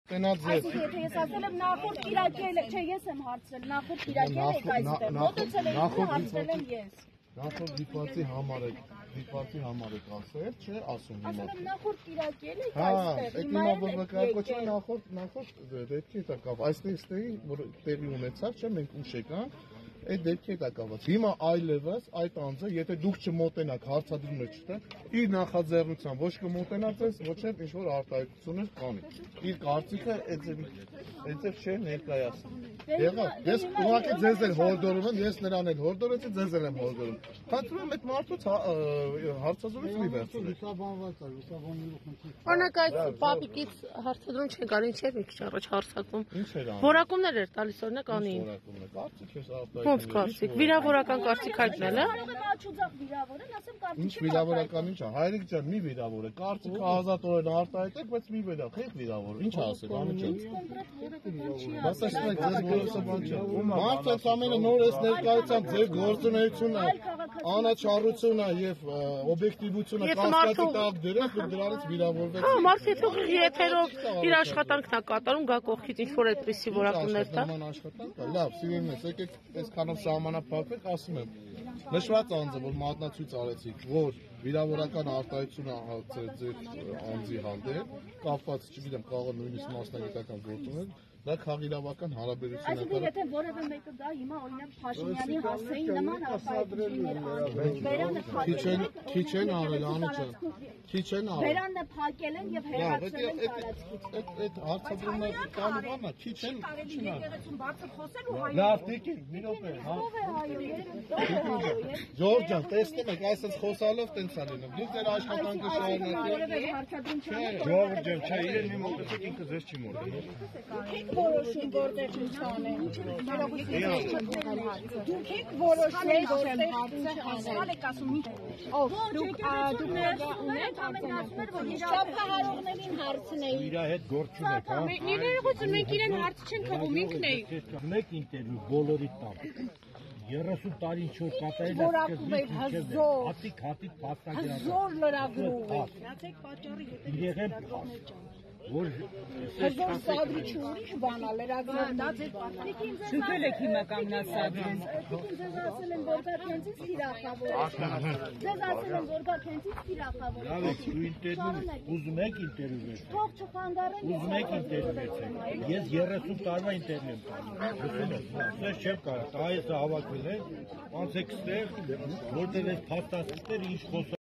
Տենած ձեզ։ Այսինքն ես ասել եմ նախորդ Կիրակել, չէ, ես եմ հարցրել, նախորդ Կիրակել եք այստեղ, մոտեցել եք հարցրել եմ ես։ Նախորդ դիպացի համար եք ասել, չէ, ասում հիմա։ Ասել եմ նախորդ Կիրակել եք Հա, այստեղ, հիմա որ նկարակոչը նախորդ դեպքի հետ կապ, այստեղի որ տեղի ունեցավ, չէ, մենք ուշ եկանք, այդ դեպքի հետ կապված։ Հիմա այլևս այդ անձը, եթե դուք չմոտենաք հարցադրումը չտա, իր նախաձեռնությամբ ոչ կմոտենաք ձեզ, ոչ էլ ինչ որ արտահայտություններ կանի։ Իր կարծիքը այդտեղ չէ ներկայացնում։ Եղավ, ես ուղղակի ձեզ էլ հորդորում եմ, ես նրան էլ հորդորեցի, ձեզ էլ եմ հորդորում։ Խնդրում եմ այդ մարդուց հարցազրույց մի վերցրեք։ Օրինակ այս պապիկից հարցադրում չեն գալի, ինչ էր մի քիչ առաջ հարցակում։ Ինչ էր անում։ Որակումներ էր տալիս օրինակ անին։ Կարծիք ես արտահայտում։ Ոնց կարծիք, վիրավորական կարծիք հայտնել, հա։ Կարող եմ աչուձախ վիրավորել, ասեմ կարծիք։ Ինչ վիրավորական ինչ է, հայրիկ ջան, մի վիրավորը, կարծիքը ազատորեն արտահայտեք, բայց մի վիրավոր, ինչ ասել, անիջան։ Մարդը ամենը նոր էս ներկայությամբ ձեր գործունեությունը, անաչառությունը եւ օբյեկտիվությունը կասկածի տակ դրեք, դուք դրանից վիրավորվեք։ Հա, մարդը թող եթերով իր աշխատանքն է կատարում, գա կողքից ինչ որ այդպեսի որակումներ տա։ Լավ, սիրելիներս, եկեք այսքանով սահմանափակվեք, ասում եմ։ Նշված անձը, որ մատնացույց արեցիք, որ վիրավորական արտահայտություն է ձեր անձի հանդեպ, կապված, չգիտեմ, կարող է նույնիսկ մասնագիտական գործոներ, դա քաղաքական հարաբերություն է։ Այսինքն եթե որևէ մեկը գա հիմա օրինակ Փաշինյանի հասցեին նման արտահայտություններ անի, Բերանը փակել են, քիչ են արել, անիջան, քիչ են արել։ Բերանը փակել են եւ հեռացրել են տարածքից։ Այդ հարցադրումն տալու բանա, քիչ են, Եկեղեցուն բարձր խոսել ու հայ։ լավ, տիկին, մի րոպե, հա։ Ո՞վ է հայը։ Ժորժ ջան, տեսնում եք, այսպես խոսալով տենց է լինում։ Դուք ձեր աշխատանքը շարունակեք։ Ժողովուրդ ջան, չէ, իրեն մի մոտեցեք, ինքը ձեզ չի մոտենում։ Որոշում որտեղ ինչ անեն։ Դուք եք որոշում որտեղ հարցը հասալ եք ասում ինչ։ Դուք ունեք ամենասուր որ շփահարողներին հարցնեի։ Իր հետ գործ չունեք, հա։ Ներողություն, մենք իրեն հարց չենք հղում, ինքն է։ Մեկ ինտերվյու բոլորի տամ։ 30 տարի ինչ որ կատարել Որակում եք հզոր։ հատիկ փաստագրական։ Հզոր լրագրող եք։ Գնացեք պատճառի հետ։ Իրեղեն որ հզոր սադրիչ ուրիշ բան է լրագրող։ Դա ձեր պատմիկին ձեզ Շուտել եք հիմա կանգնասադրում։ ձեզ ասել են որ դա քենցից թիրախավոր է։ Ձեզ ասել են որ դա քենցից թիրախավոր է։ լավ է, դու ինտերվյու ուզում եք ինտերվյու ես։ Թող չխանգարեն։ Ուզում եք ինտերվյու ես։ Ես 30 տարվա ինտերվյու եմ տալիս։ Ես չեմ կարող, այս հավաքվել է, անցեք ստեղ, որտեղ այս փաստացիքները ինչ խոսա